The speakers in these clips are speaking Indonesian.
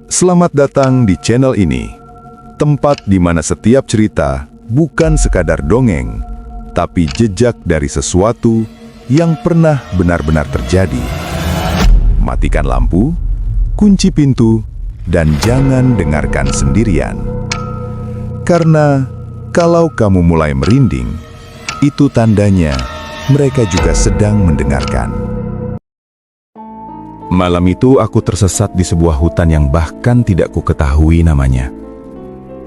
Selamat datang di channel ini, tempat di mana setiap cerita bukan sekadar dongeng, tapi jejak dari sesuatu yang pernah benar-benar terjadi. Matikan lampu, kunci pintu, dan jangan dengarkan sendirian. Karena kalau kamu mulai merinding, itu tandanya mereka juga sedang mendengarkan. Malam itu aku tersesat di sebuah hutan yang bahkan tidak kuketahui namanya.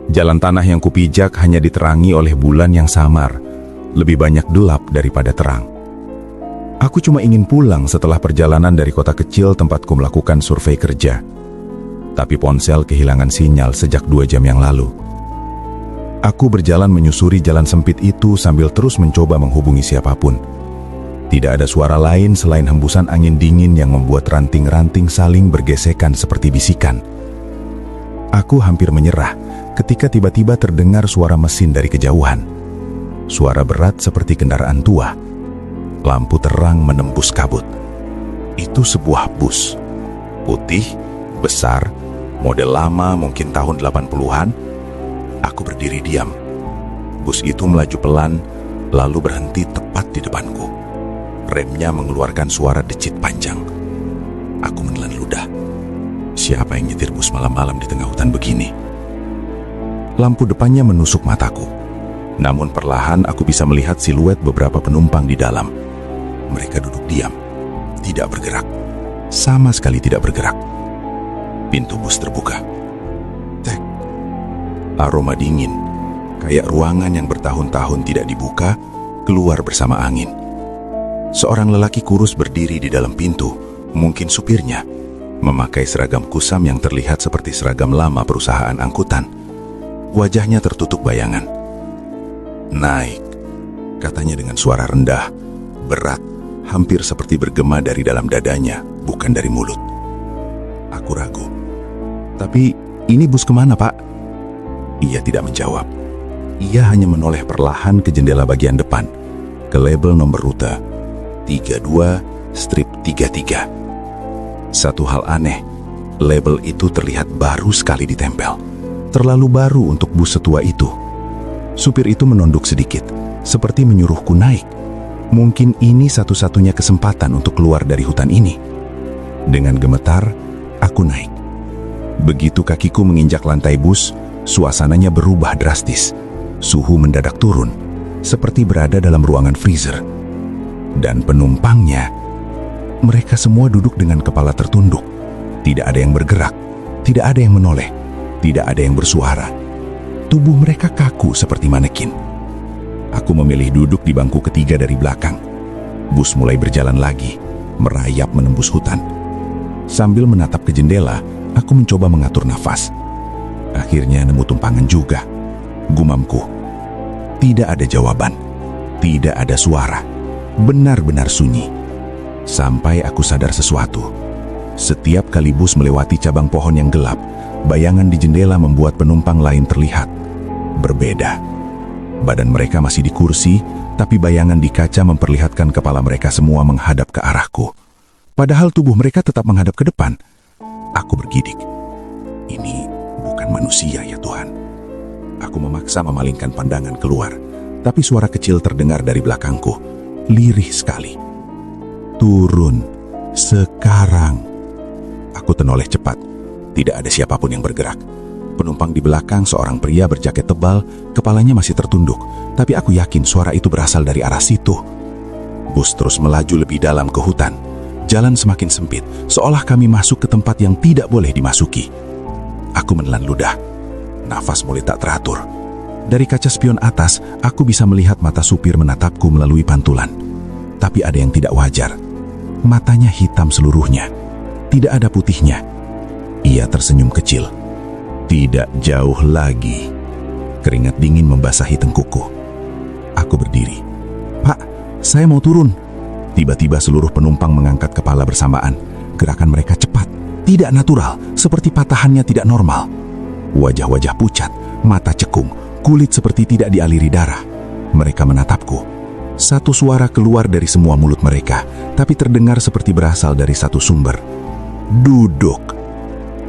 Jalan tanah yang kupijak hanya diterangi oleh bulan yang samar, lebih banyak gelap daripada terang. Aku cuma ingin pulang setelah perjalanan dari kota kecil tempatku melakukan survei kerja. Tapi ponsel kehilangan sinyal sejak 2 jam yang lalu. Aku berjalan menyusuri jalan sempit itu sambil terus mencoba menghubungi siapapun. Tidak ada suara lain selain hembusan angin dingin yang membuat ranting-ranting saling bergesekan seperti bisikan. Aku hampir menyerah ketika tiba-tiba terdengar suara mesin dari kejauhan. Suara berat seperti kendaraan tua. Lampu terang menembus kabut. Itu sebuah bus. Putih, besar, model lama mungkin tahun 80-an. Aku berdiri diam. Bus itu melaju pelan, lalu berhenti tepat di depanku. Remnya mengeluarkan suara decit panjang. Aku menelan ludah. Siapa yang nyetir bus malam-malam di tengah hutan begini? Lampu depannya menusuk mataku. Namun perlahan aku bisa melihat siluet beberapa penumpang di dalam. Mereka duduk diam, tidak bergerak. Sama sekali tidak bergerak. Pintu bus terbuka. Tek. Aroma dingin, kayak ruangan yang bertahun-tahun tidak dibuka, keluar bersama angin. Seorang lelaki kurus berdiri di dalam pintu, mungkin supirnya, memakai seragam kusam yang terlihat seperti seragam lama perusahaan angkutan. Wajahnya tertutup bayangan. "Naik," katanya dengan suara rendah, berat, hampir seperti bergema dari dalam dadanya, bukan dari mulut. Aku ragu. "Tapi ini bus kemana, Pak?" Ia tidak menjawab. Ia hanya menoleh perlahan ke jendela bagian depan, ke label nomor rute 32-33. Satu hal aneh, label itu terlihat baru sekali ditempel. Terlalu baru untuk bus setua itu. Supir itu menunduk sedikit, seperti menyuruhku naik. Mungkin ini satu-satunya kesempatan untuk keluar dari hutan ini. Dengan gemetar, aku naik. Begitu kakiku menginjak lantai bus, suasananya berubah drastis. Suhu mendadak turun, seperti berada dalam ruangan freezer. Dan penumpangnya, mereka semua duduk dengan kepala tertunduk. Tidak ada yang bergerak, tidak ada yang menoleh, tidak ada yang bersuara. Tubuh mereka kaku seperti manekin. Aku memilih duduk di bangku ketiga dari belakang. Bus mulai berjalan lagi, merayap menembus hutan. Sambil menatap ke jendela, aku mencoba mengatur nafas. Akhirnya nemu tumpangan juga. Gumamku. Tidak ada jawaban, tidak ada suara. Benar-benar sunyi. Sampai aku sadar sesuatu. Setiap kali bus melewati cabang pohon yang gelap, bayangan di jendela membuat penumpang lain terlihat berbeda. Badan mereka masih di kursi, tapi bayangan di kaca memperlihatkan kepala mereka semua menghadap ke arahku. Padahal tubuh mereka tetap menghadap ke depan. Aku bergidik. Ini bukan manusia ya Tuhan. Aku memaksa memalingkan pandangan keluar, tapi suara kecil terdengar dari belakangku. Lirih sekali. "Turun. Sekarang." Aku tenoleh cepat. Tidak ada siapapun yang bergerak. Penumpang di belakang seorang pria berjaket tebal, kepalanya masih tertunduk. Tapi aku yakin suara itu berasal dari arah situ. Bus terus melaju lebih dalam ke hutan. Jalan semakin sempit, seolah kami masuk ke tempat yang tidak boleh dimasuki. Aku menelan ludah. Nafas mulai tak teratur. Dari kaca spion atas, aku bisa melihat mata supir menatapku melalui pantulan. Tapi ada yang tidak wajar. Matanya hitam seluruhnya. Tidak ada putihnya. Ia tersenyum kecil. Tidak jauh lagi. Keringat dingin membasahi tengkukku. Aku berdiri. "Pak, saya mau turun." Tiba-tiba seluruh penumpang mengangkat kepala bersamaan. Gerakan mereka cepat, tidak natural, seperti patahannya tidak normal. Wajah-wajah pucat, mata cekung, kulit seperti tidak dialiri darah. Mereka menatapku. Satu suara keluar dari semua mulut mereka, tapi terdengar seperti berasal dari satu sumber. "Duduk."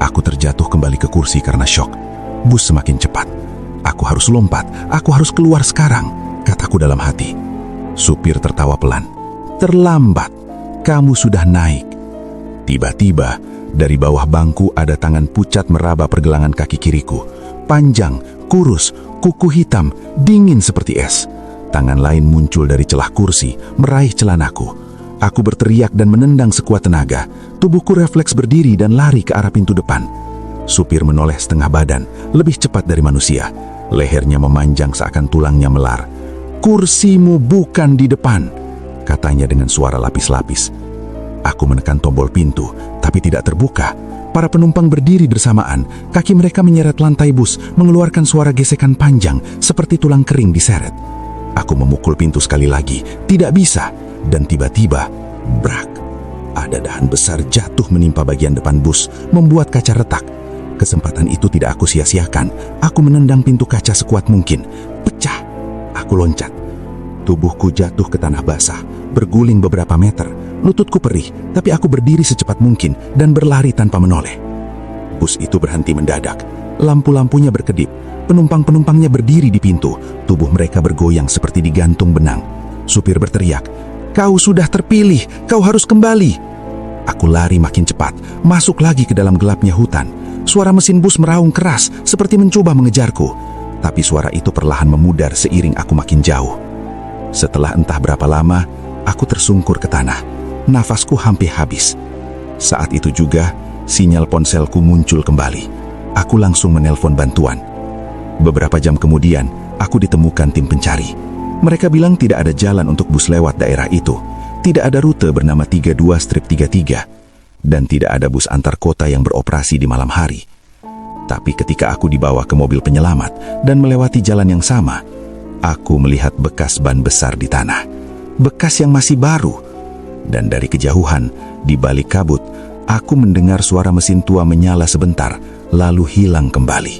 Aku terjatuh kembali ke kursi karena syok. Bus semakin cepat. Aku harus lompat, aku harus keluar sekarang, kataku dalam hati. Supir tertawa pelan. Terlambat, kamu sudah naik. Tiba-tiba, dari bawah bangku ada tangan pucat meraba pergelangan kaki kiriku. Panjang, kurus, kuku hitam, dingin seperti es. Tangan lain muncul dari celah kursi, meraih celanaku. Aku berteriak dan menendang sekuat tenaga. Tubuhku refleks berdiri dan lari ke arah pintu depan. Supir menoleh setengah badan, lebih cepat dari manusia. Lehernya memanjang seakan tulangnya melar. "Kursimu bukan di depan," katanya dengan suara lapis-lapis. Aku menekan tombol pintu, tapi tidak terbuka. Para penumpang berdiri bersamaan, kaki mereka menyeret lantai bus, mengeluarkan suara gesekan panjang, seperti tulang kering diseret. Aku memukul pintu sekali lagi, tidak bisa, dan tiba-tiba, brak. Ada dahan besar jatuh menimpa bagian depan bus, membuat kaca retak. Kesempatan itu tidak aku sia-siakan. Aku menendang pintu kaca sekuat mungkin. Pecah. Aku loncat. Tubuhku jatuh ke tanah basah, berguling beberapa meter. Lututku perih, tapi aku berdiri secepat mungkin dan berlari tanpa menoleh. Bus itu berhenti mendadak. Lampu-lampunya berkedip. Penumpang-penumpangnya berdiri di pintu. Tubuh mereka bergoyang seperti digantung benang. Supir berteriak, "Kau sudah terpilih, kau harus kembali." Aku lari makin cepat, masuk lagi ke dalam gelapnya hutan. Suara mesin bus meraung keras, seperti mencoba mengejarku. Tapi suara itu perlahan memudar seiring aku makin jauh. Setelah entah berapa lama, aku tersungkur ke tanah. Nafasku hampir habis. Saat itu juga, sinyal ponselku muncul kembali. Aku langsung menelpon bantuan. Beberapa jam kemudian, aku ditemukan tim pencari. Mereka bilang tidak ada jalan untuk bus lewat daerah itu. Tidak ada rute bernama 32-33. Dan tidak ada bus antar kota yang beroperasi di malam hari. Tapi ketika aku dibawa ke mobil penyelamat dan melewati jalan yang sama, aku melihat bekas ban besar di tanah. Bekas yang masih baru. Dan dari kejauhan, di balik kabut, aku mendengar suara mesin tua menyala sebentar, lalu hilang kembali.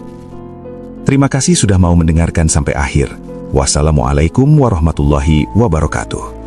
Terima kasih sudah mau mendengarkan sampai akhir. Wassalamualaikum warahmatullahi wabarakatuh.